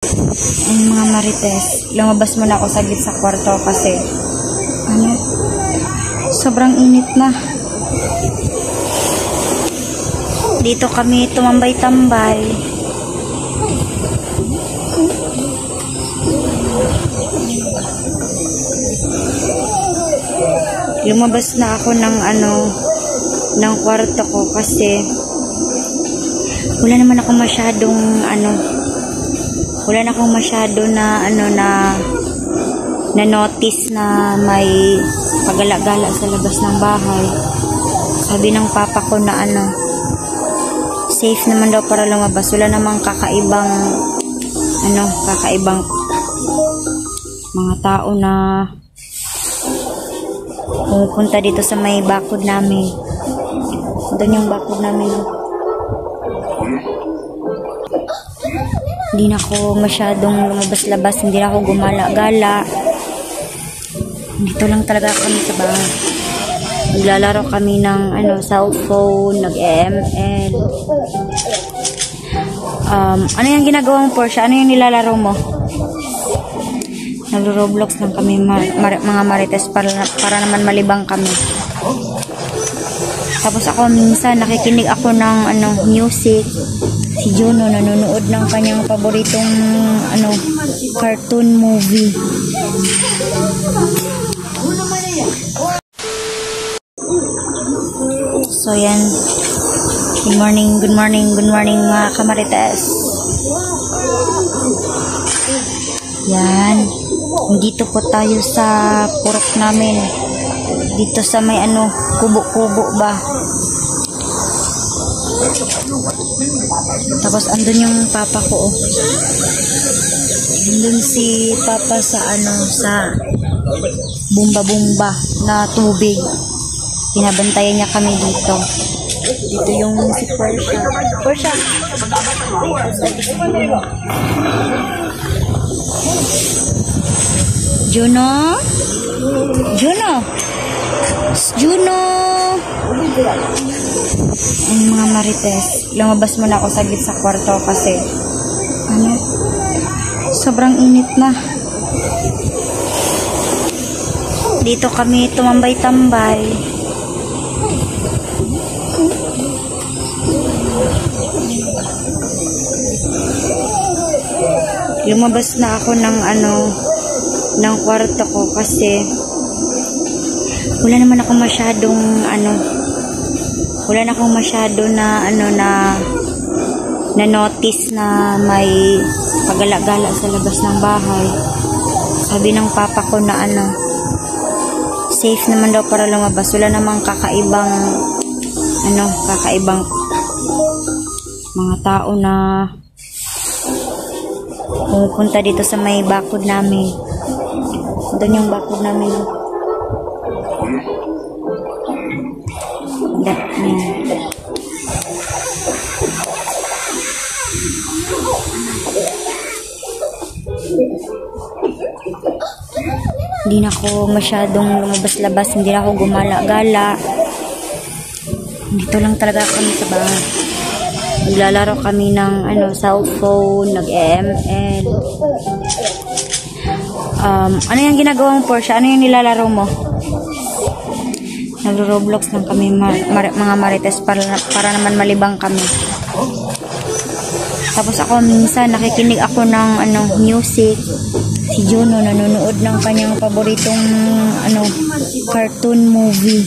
Ang mga marites, lumabas muna ako saglit sa kwarto kasi sobrang init na. Dito kami tumambay-tambay. Lumabas na ako ng kwarto ko kasi wala naman ako masyadong wala na akong masyado na na notice na may pagala-gala sa labas ng bahay. Sabi ng papa ko na safe naman daw para lumabas. Wala namang kakaibang mga tao na pumupunta dito sa may bakod namin. Doon yung bakod namin. Hindi na ako masyadong lumabas-labas, hindi na ako gumala-gala. Dito lang talaga kami sa bahay. Naglalaro kami ng cellphone, nag-ML. Ano yung ginagawa mo, Portia? Ano yung nilalaro mo? Nagro-Roblox lang kami, mga marites, para naman malibang kami. Tapos ako minsan nakikinig ako ng music. Si Juno nanonood ng kanyang paboritong cartoon movie. So yan. Good morning mga kamarites. Yan. Dito po tayo sa purok namin. Dito sa may kubo-kubo ba. Tapos andun yung papa ko. Andun si papa sa bumba-bumba na tubig. Binabantayan niya kami dito. Dito yung si Portia. Portia! Juno? Juno! Juno! Ang mga marites, lumabas muna ako saglit sa kwarto kasi sobrang init na. Dito kami tumambay-tambay. Lumabas na ako ng kwarto ko kasi wala naman ako masyadong wala na akong masyado na na notice na may pagala-gala sa labas ng bahay. Sabi ng papa ko na safe naman daw para lumabas. Wala namang kakaibang mga tao na pumupunta dito sa may bakod namin. Doon yung bakod namin. Hindi na ako masyadong lumabas-labas, hindi na ako gumala-gala. Dito lang talaga kami sa bahay. Naglalaro kami ng cellphone, nag-ML. Ano yung ginagawa mo, Portia? Ano yung nilalaro mo? Nagro-Roblox lang kami, mga marites, para naman malibang kami. Tapos ako minsan nakikinig ako ng music. Si Juno nanonood ng kanyang paboritong cartoon movie.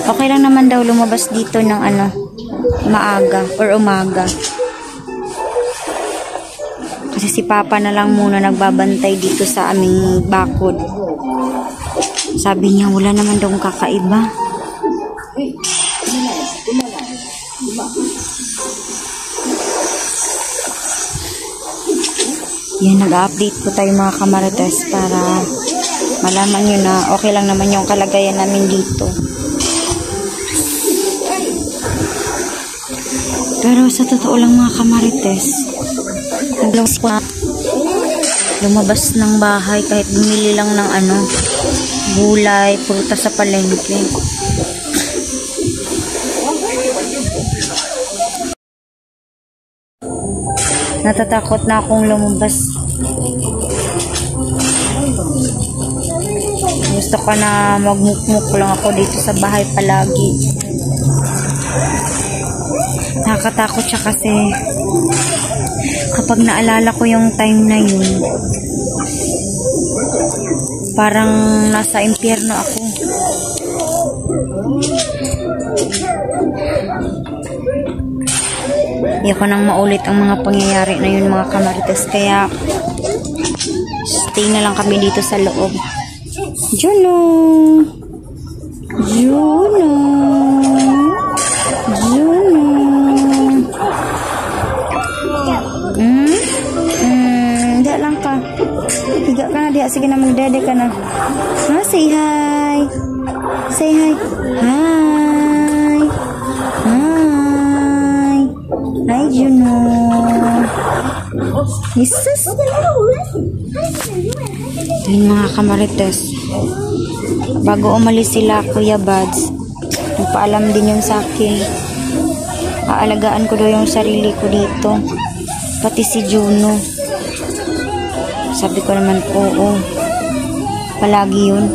Okay lang naman daw lumabas dito ng maaga or umaga. Kasi si Papa na lang muna nagbabantay dito sa aming bakod. Sabi niya wala naman daw kakaiba. Yan, nag-update po tayo mga kamarites para malaman nyo na okay lang naman yung kalagayan namin dito. Pero sa totoo lang mga kamarites, lumabas ng bahay kahit bumili lang ng gulay, prutas sa palengke. Natatakot na akong lumabas. Gusto ko na magmukmuk lang ako dito sa bahay palagi. Nakakatakot siya kasi kapag naalala ko yung time na yun, parang nasa impyerno ako. Hindi ko nang maulit ang mga pangyayari na yun, mga kamarites. Kaya stay na lang kami dito sa loob. Juno! Juno! Juno! Hindi lang ka. Higa ka na diya. Sige na, magdede ka na. Ha? Say hi! Say hi! Hi! Hi! Hi, Juno! Jesus! Yun, mga kamarites. Bago umalis sila, Kuya Buds, nagpaalam din yun sa akin. Aalagaan ko daw yung sarili ko dito. Pati si Juno. Sabi ko naman, oo. Palagi yun.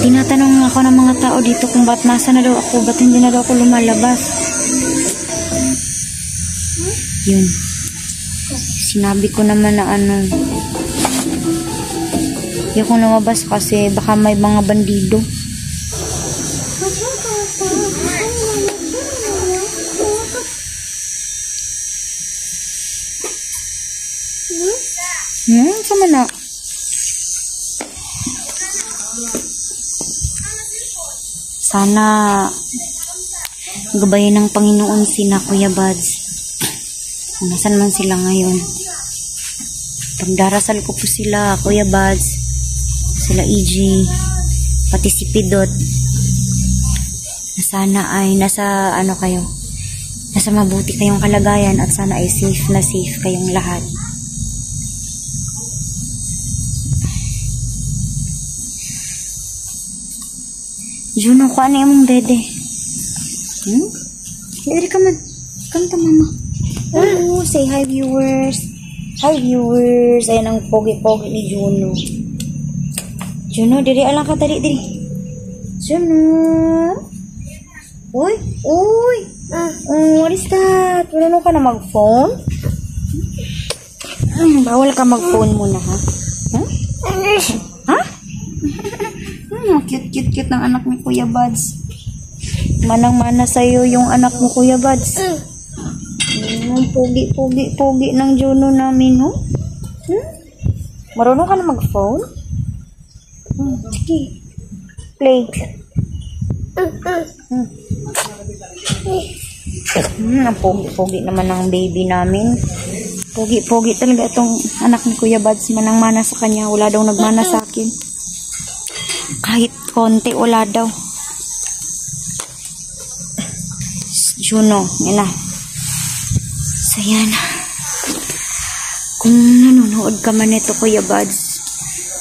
Tinatanong ako ng mga tao dito kung ba't nasa na daw ako, ba't hindi na daw ako lumalabas. Yun. Sinabi ko naman na hindi akong lumabas kasi baka may mga bandido. Sama na. Sana gabayan ng Panginoon sina Kuya Buds. Nasaan man sila ngayon. Pagdarasal ko po sila, Kuya Buds, sila EJ, pati si Pidot. Na sana ay nasa nasa mabuti kayong kalagayan at sana ay safe na safe kayong lahat. Juno, ko ano yung dede? Dede, come on. Come to mama. Oh, say hi, viewers. Hi, viewers. Ayan ang pogi-pogi ni Juno. Juno, dede, alang ka, dede. Juno. Uy, uy. What is that? Wala ka na mag-phone? Bawal ka mag-phone muna, ha? Ha? Cute ng anak ni Kuya Buds. Manang-mana sa'yo yung anak mo, Kuya Buds. Pogi ng Juno namin, ho? Marunong ka na mag-phone? Sige. Play. Ang pogi naman ng baby namin. Pogi talaga itong anak ni Kuya Buds. Manang-mana sa kanya. Wala daw nagmana sa akin. Kahit konti, wala daw. Juno, yan na. So, yan. Kung nanonood ka man ito, Kuya Buds,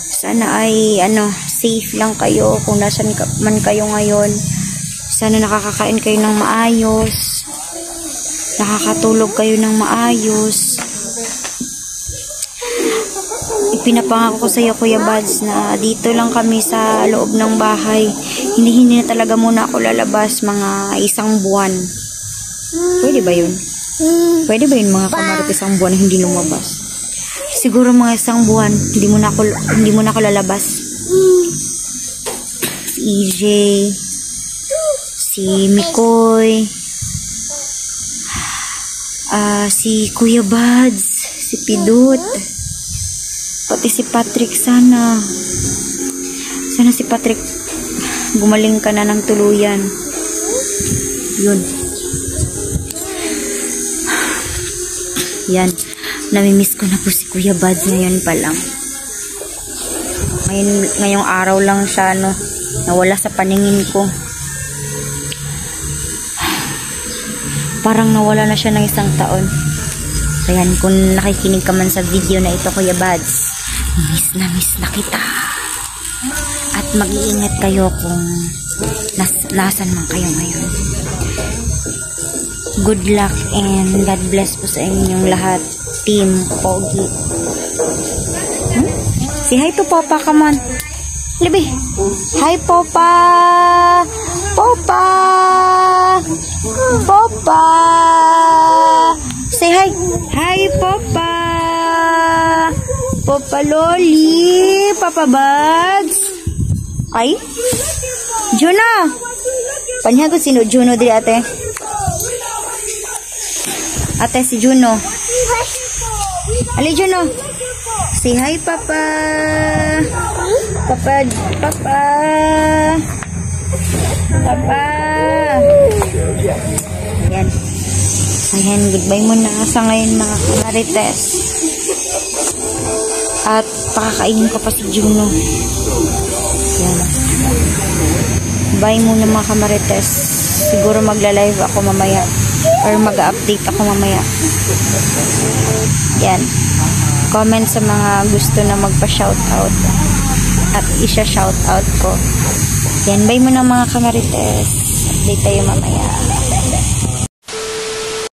sana ay, safe lang kayo. Kung nasan man kayo ngayon, sana nakakakain kayo ng maayos. Nakakatulog kayo ng maayos. Pinapangako ko sa iyo, Kuya Buds, na dito lang kami sa loob ng bahay. Hindi na talaga muna ako lalabas mga 1 buwan. Pwede ba yun? Pwede ba yun, mga kamarites, 1 buwan hindi lumabas? Siguro mga 1 buwan, hindi muna ako lalabas. Si EJ, si Mikoy, si Kuya Buds, si Pidot, pati si Patrick. Sana si Patrick gumaling ka na ng tuluyan. Yun. Yan. Namimiss ko na po si Kuya Buds ngayon pa lang. Ngayong araw lang siya, nawala sa paningin ko. Parang nawala na siya ng 1 taon. Ayan, kung nakikinig ka man sa video na ito, Kuya Buds, miss na kita. At mag-iingat kayo kung nasan man kayo ngayon. Good luck and God bless po sa inyong lahat. Team Pogi. Say hi to Papa, come on. Libi. Hi, Papa. Papa. Papa. Say hi. Hi, Papa. Papa Loli. Papa Bugs. Ay. Juno. Panya ko sino Juno di ate. Ate si Juno. Ali Juno. Say hi, Papa. Papa. Papa. Papa. Ayan. Ayan, goodbye muna sa ngayon mga kamarites. At pakakainin ko pa si Juno. Ayan. Bye muna mga kamarites. Siguro magla-live ako mamaya. Or mag-update ako mamaya. Yan. Comment sa mga gusto na magpa-shoutout. At isa-shoutout ko. Yan. Bye muna mga kamarites. Update tayo mamaya.